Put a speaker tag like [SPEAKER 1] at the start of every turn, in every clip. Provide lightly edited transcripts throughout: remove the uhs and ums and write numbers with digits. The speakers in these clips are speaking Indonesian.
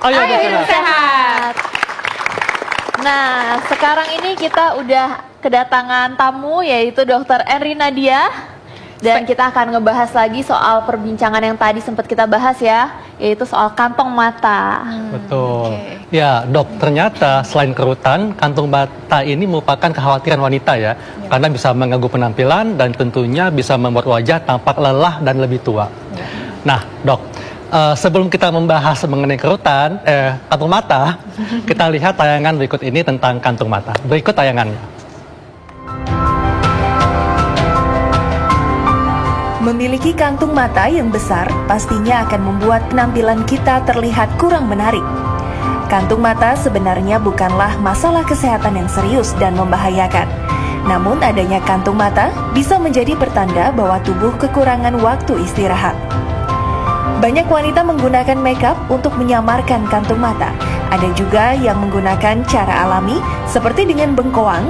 [SPEAKER 1] Ayo hidup sehat.
[SPEAKER 2] Nah, sekarang ini kita udah kedatangan tamu yaitu Dr. Enri Nadia. Dan kita akan ngebahas lagi soal perbincangan yang tadi sempat kita bahas ya, yaitu soal kantong mata.
[SPEAKER 1] Betul. Ya, Dok, ternyata selain kerutan, kantong mata ini merupakan kekhawatiran wanita ya. Karena bisa mengganggu penampilan dan tentunya bisa membuat wajah tampak lelah dan lebih tua. Nah, Dok, sebelum kita membahas mengenai kerutan, kantong mata, kita lihat tayangan berikut ini tentang kantong mata. Berikut tayangannya.
[SPEAKER 3] Memiliki kantung mata yang besar pastinya akan membuat penampilan kita terlihat kurang menarik. Kantung mata sebenarnya bukanlah masalah kesehatan yang serius dan membahayakan. Namun adanya kantung mata bisa menjadi pertanda bahwa tubuh kekurangan waktu istirahat. Banyak wanita menggunakan makeup untuk menyamarkan kantung mata. Ada juga yang menggunakan cara alami seperti dengan bengkoang,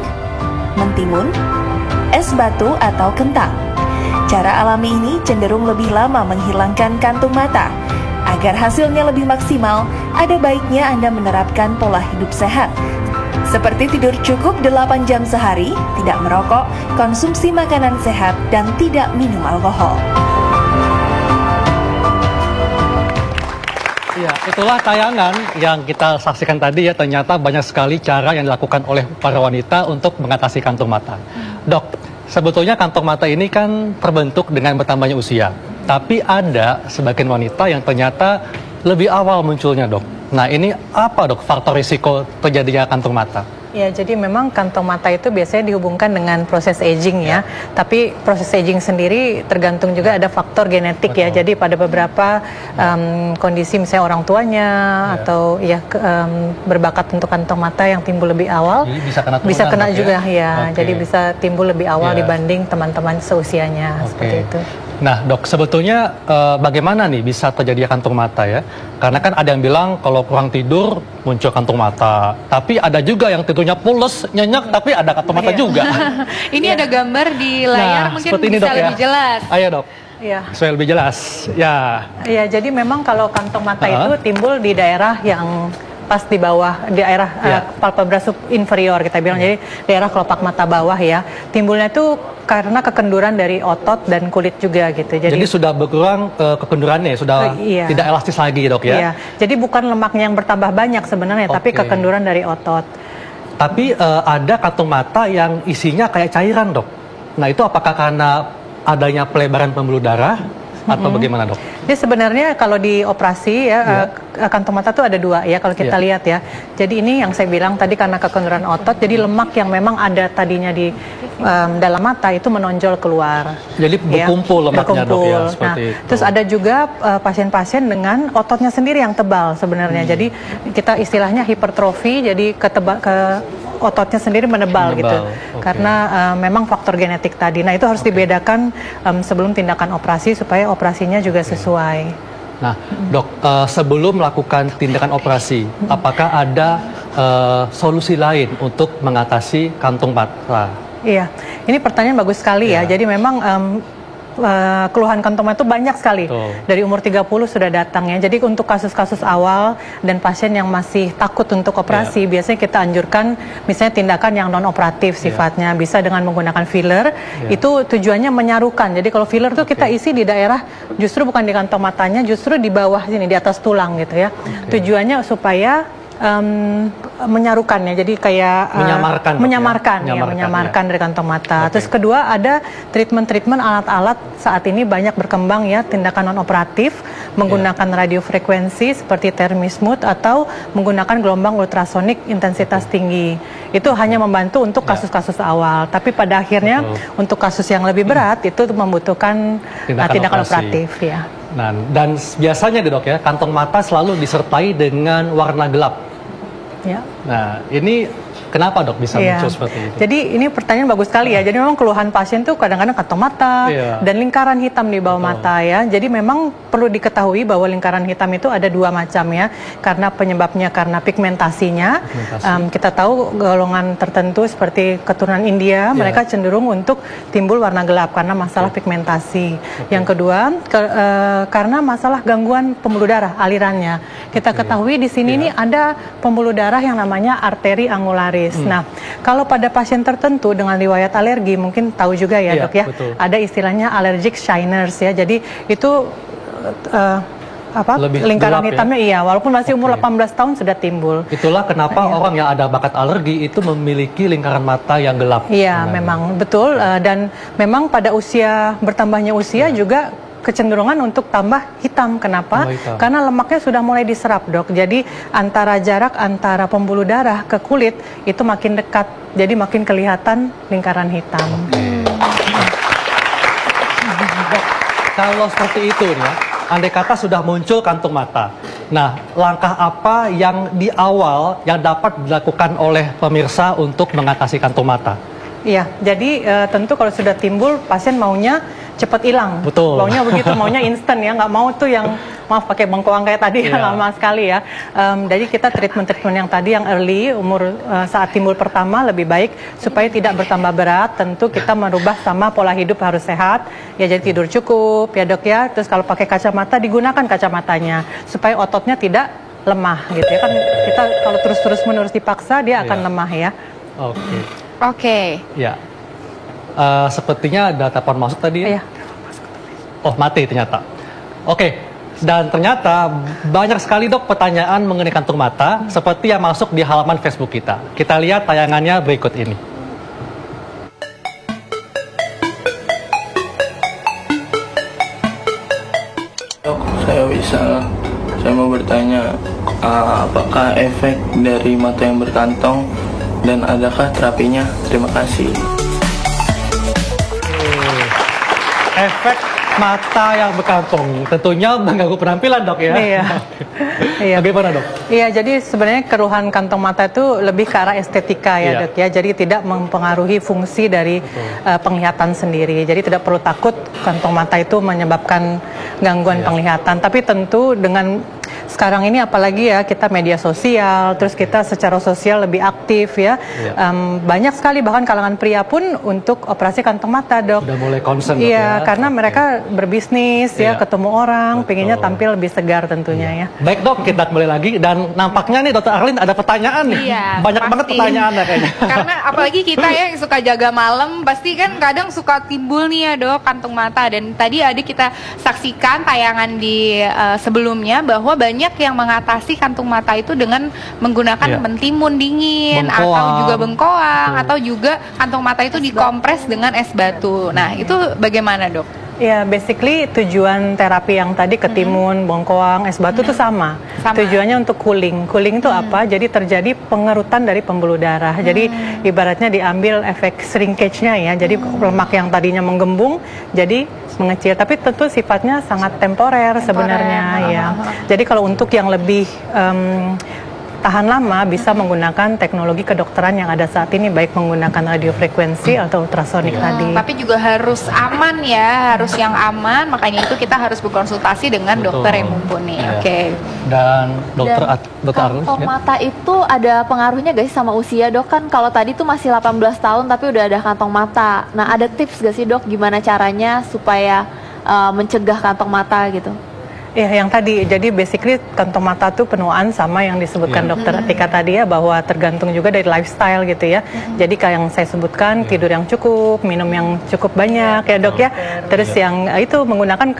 [SPEAKER 3] mentimun, es batu atau kentang. Cara alami ini cenderung lebih lama menghilangkan kantung mata. Agar hasilnya lebih maksimal, ada baiknya Anda menerapkan pola hidup sehat. Seperti tidur cukup 8 jam sehari, tidak merokok, konsumsi makanan sehat, dan tidak minum alkohol.
[SPEAKER 1] Ya, itulah tayangan yang kita saksikan tadi ya. Ternyata banyak sekali cara yang dilakukan oleh para wanita untuk mengatasi kantung mata. Dok, sebetulnya kantong mata ini kan terbentuk dengan bertambahnya usia. Tapi ada sebagian wanita yang ternyata lebih awal munculnya, Dok. Nah, ini apa, Dok, faktor risiko terjadinya kantung mata?
[SPEAKER 4] Ya, jadi memang kantong mata itu biasanya dihubungkan dengan proses aging ya. Tapi proses aging sendiri tergantung juga ada faktor genetik. Betul. Ya. Jadi pada beberapa kondisi misalnya orang tuanya atau berbakat untuk kantong mata yang timbul lebih awal, bisa kena juga ya. Jadi bisa timbul lebih awal dibanding teman-teman seusianya seperti itu.
[SPEAKER 1] Nah, Dok, sebetulnya bagaimana nih bisa terjadi kantung mata ya? Karena kan ada yang bilang kalau kurang tidur muncul kantung mata. Tapi ada juga yang tidurnya pules, nyenyak, tapi ada kantung mata juga.
[SPEAKER 2] Ini ada gambar di layar, mungkin
[SPEAKER 1] ini,
[SPEAKER 2] bisa
[SPEAKER 1] Dok,
[SPEAKER 2] lebih jelas.
[SPEAKER 1] Ayo, Dok.
[SPEAKER 4] Ya.
[SPEAKER 1] Supaya lebih jelas. Ya.
[SPEAKER 4] Ya, jadi memang kalau kantong mata itu timbul di daerah yang pas di bawah, di daerah palpebra inferior kita bilang, jadi daerah kelopak mata bawah ya. Timbulnya itu karena kekenduran dari otot dan kulit juga gitu. Jadi
[SPEAKER 1] sudah berkurang kekendurannya, sudah tidak elastis lagi, Dok ya.
[SPEAKER 4] Iya. Jadi bukan lemaknya yang bertambah banyak sebenarnya, tapi kekenduran dari otot.
[SPEAKER 1] Tapi ada kantong mata yang isinya kayak cairan, Dok. Nah, itu apakah karena adanya pelebaran pembuluh darah atau bagaimana, Dok?
[SPEAKER 4] Jadi sebenarnya kalau di operasi ya kantong mata itu ada dua ya kalau kita lihat ya. Jadi ini yang saya bilang tadi karena kekenduran otot, jadi lemak yang memang ada tadinya di dalam mata itu menonjol keluar.
[SPEAKER 1] Jadi berkumpul lemaknya, Dok ya, seperti itu.
[SPEAKER 4] Terus ada juga pasien-pasien dengan ototnya sendiri yang tebal sebenarnya. Jadi kita istilahnya hipertrofi, jadi ototnya sendiri menebal gitu. Karena memang faktor genetik tadi. Nah, itu harus dibedakan sebelum tindakan operasi supaya operasinya juga sesuai.
[SPEAKER 1] Nah, Dok, sebelum melakukan tindakan operasi, apakah ada solusi lain untuk mengatasi kantung mata?
[SPEAKER 4] Iya, ini pertanyaan bagus sekali ya. Jadi memang keluhan kantong mata itu banyak sekali. Dari umur 30 sudah datang ya. Jadi untuk kasus-kasus awal dan pasien yang masih takut untuk operasi, biasanya kita anjurkan misalnya tindakan yang non operatif sifatnya, bisa dengan menggunakan filler. Itu tujuannya menyarukan. Jadi kalau filler itu kita isi di daerah justru bukan di kantong matanya, justru di bawah sini, di atas tulang gitu ya. Tujuannya supaya menyarukannya, jadi kayak menyamarkan dari kantong mata. Terus kedua ada treatment alat-alat saat ini banyak berkembang ya, tindakan non operatif menggunakan radiofrekuensi seperti Thermismooth atau menggunakan gelombang ultrasonik intensitas tinggi. Itu hanya membantu untuk kasus-kasus awal, tapi pada akhirnya untuk kasus yang lebih berat itu membutuhkan tindakan operatif ya.
[SPEAKER 1] Nah, dan biasanya Dok ya, kantong mata selalu disertai dengan warna gelap.
[SPEAKER 4] Ya.
[SPEAKER 1] Nah, ini Kenapa dok bisa muncul seperti itu?
[SPEAKER 4] Jadi ini pertanyaan bagus sekali ya. Jadi memang keluhan pasien tuh kadang-kadang kantong mata dan lingkaran hitam di bawah mata ya. Jadi memang perlu diketahui bahwa lingkaran hitam itu ada dua macam ya. Karena penyebabnya karena pigmentasinya. Kita tahu golongan tertentu seperti keturunan India, mereka cenderung untuk timbul warna gelap karena masalah pigmentasi. Yang kedua, karena masalah gangguan pembuluh darah alirannya. Kita ketahui di sini ini ada pembuluh darah yang namanya arteri angularis. Nah, kalau pada pasien tertentu dengan riwayat alergi, mungkin tahu juga ya dok ya, ada istilahnya allergic shyness ya. Jadi itu lingkaran hitamnya walaupun masih umur 18 tahun sudah timbul. Itulah kenapa orang yang ada bakat alergi itu memiliki lingkaran mata yang gelap. Iya, memang betul, dan memang pada bertambahnya usia juga kecenderungan untuk tambah hitam. Kenapa? Karena lemaknya sudah mulai diserap dok. Jadi jarak antara pembuluh darah ke kulit itu makin dekat. Jadi makin kelihatan lingkaran hitam.
[SPEAKER 1] Kalau seperti itu ya, andai kata sudah muncul kantung mata. Nah, langkah apa yang di awal yang dapat dilakukan oleh pemirsa untuk mengatasi kantung mata? Iya, jadi tentu kalau sudah timbul pasien maunya cepat hilang. Betul. Maunya begitu, maunya instan ya, nggak mau tuh yang maaf pakai bengkoang kayak tadi lama sekali ya. Jadi kita treatment yang tadi yang early umur saat timbul pertama lebih baik supaya tidak bertambah berat. Tentu kita merubah sama pola hidup harus sehat ya, jadi tidur cukup ya dok ya. Terus kalau pakai kacamata digunakan kacamatanya supaya ototnya tidak lemah gitu ya kan. Kita kalau terus menerus dipaksa dia akan lemah ya. Oke. Ya. Sepertinya ada telepon masuk tadi. Iya. Oh, mati ternyata. Oke. Dan ternyata banyak sekali dok pertanyaan mengenai kantung mata seperti yang masuk di halaman Facebook kita. Kita lihat tayangannya berikut ini.
[SPEAKER 5] Dok, saya Wisal. Saya mau bertanya, apakah efek dari mata yang berkantong dan adakah terapinya? Terima kasih.
[SPEAKER 1] Efek mata yang berkantong tentunya mengganggu penampilan dok ya. Iya. Bagaimana dok? Iya, jadi sebenarnya keluhan kantong mata itu lebih ke arah estetika ya dok ya. Jadi tidak mempengaruhi fungsi dari penglihatan sendiri. Jadi tidak perlu takut kantong mata itu menyebabkan gangguan penglihatan. Tapi tentu dengan sekarang ini apalagi ya kita media sosial, terus kita secara sosial lebih aktif ya. Banyak sekali bahkan kalangan pria pun untuk operasi kantong mata dok. Sudah mulai concern. Iya, karena mereka berbisnis ya, ketemu orang, pengennya tampil lebih segar tentunya ya. Baik dok, kita kembali lagi dan nampaknya nih Dokter Arlin ada pertanyaan nih. Banyak banget pertanyaannya kayaknya. Karena apalagi kita ya yang suka jaga malam, pasti kan kadang suka timbul nih ya dok kantung mata. Dan tadi kita saksikan tayangan di sebelumnya bahwa banyak yang mengatasi kantung mata itu dengan menggunakan mentimun dingin, atau juga bengkoang, atau juga kantung mata itu dikompres dengan es batu. Nah, itu bagaimana dok? Ya, basically tujuan terapi yang tadi ketimun, bengkoang, es batu itu sama. Tujuannya untuk cooling. Cooling itu apa? Jadi terjadi pengerutan dari pembuluh darah. Jadi ibaratnya diambil efek shrinkage-nya ya. Jadi lemak yang tadinya menggembung jadi mengecil. Tapi tentu sifatnya sangat temporer sebenarnya ya. Jadi kalau untuk yang lebih tahan lama bisa menggunakan teknologi kedokteran yang ada saat ini, baik menggunakan radiofrekuensi atau ultrasonik tadi. Tapi juga harus aman ya, harus yang aman. Makanya itu kita harus berkonsultasi dengan dokter yang mumpuni. Dan dokter
[SPEAKER 2] kantong mata itu ada pengaruhnya gak sih sama usia dok? Kan kalau tadi tuh masih 18 tahun tapi udah ada kantong mata. Nah, ada tips gak sih dok gimana caranya supaya mencegah kantong mata gitu?
[SPEAKER 4] Ya, yang tadi, jadi basically kantong mata tuh penuaan sama yang disebutkan dokter Atika tadi ya, bahwa tergantung juga dari lifestyle gitu ya. Jadi kayak yang saya sebutkan, tidur yang cukup, minum yang cukup banyak ya dok ya. Terus yang itu menggunakan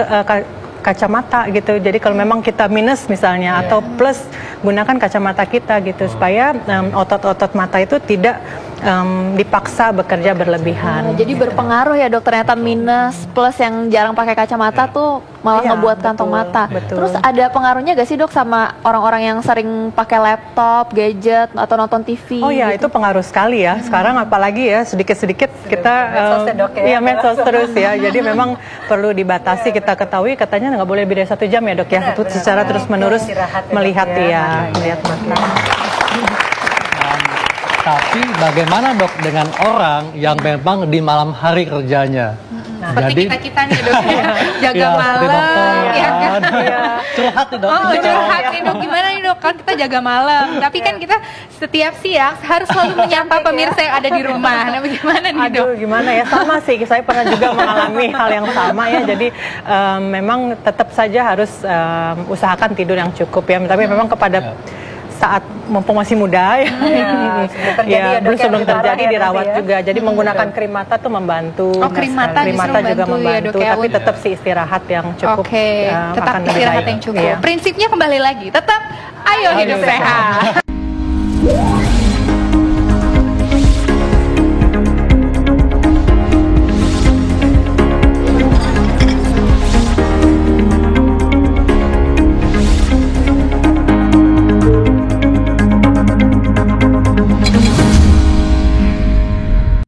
[SPEAKER 4] kacamata gitu. Jadi kalau memang kita minus misalnya atau plus, gunakan kacamata kita gitu supaya otot-otot mata itu tidak dipaksa bekerja berlebihan.
[SPEAKER 2] Jadi berpengaruh ya dok, ternyata minus plus yang jarang pakai kacamata tuh malah ngebuat kantong mata. Terus ada pengaruhnya gak sih dok sama orang-orang yang sering pakai laptop, gadget atau nonton TV? Oh ya,
[SPEAKER 4] gitu? Itu pengaruh sekali ya. Sekarang apalagi ya sedikit-sedikit kita medsos terus ya. Jadi memang perlu dibatasi. Kita ketahui katanya nggak boleh lebih dari 1 jam ya dok ya. Secara terus-menerus melihat melihat mata.
[SPEAKER 1] Tapi bagaimana dok dengan orang yang memang di malam hari kerjanya?
[SPEAKER 6] Seperti kita nih dok, jaga malam, ya kan?
[SPEAKER 1] Curhat nih dok.
[SPEAKER 6] Curhat nih dok, gimana nih dok? Kan kita jaga malam, tapi kan kita setiap siang harus selalu menyapa pemirsa yang ada di rumah. Nah, bagaimana nih dok?
[SPEAKER 4] Aduh, gimana ya, sama sih. Saya pernah juga mengalami hal yang sama ya. Jadi memang tetap saja harus usahakan tidur yang cukup ya. Tapi memang kepada saat mumpung masih muda ya, belum sebelum terjadi dirawat juga. Jadi menggunakan krim mata tuh membantu.
[SPEAKER 6] Krim mata
[SPEAKER 4] juga membantu,
[SPEAKER 6] ya,
[SPEAKER 4] tapi tetap sih istirahat yang cukup.
[SPEAKER 6] Tetap istirahat yang cukup. Prinsipnya kembali lagi, tetap ayo hidup sehat.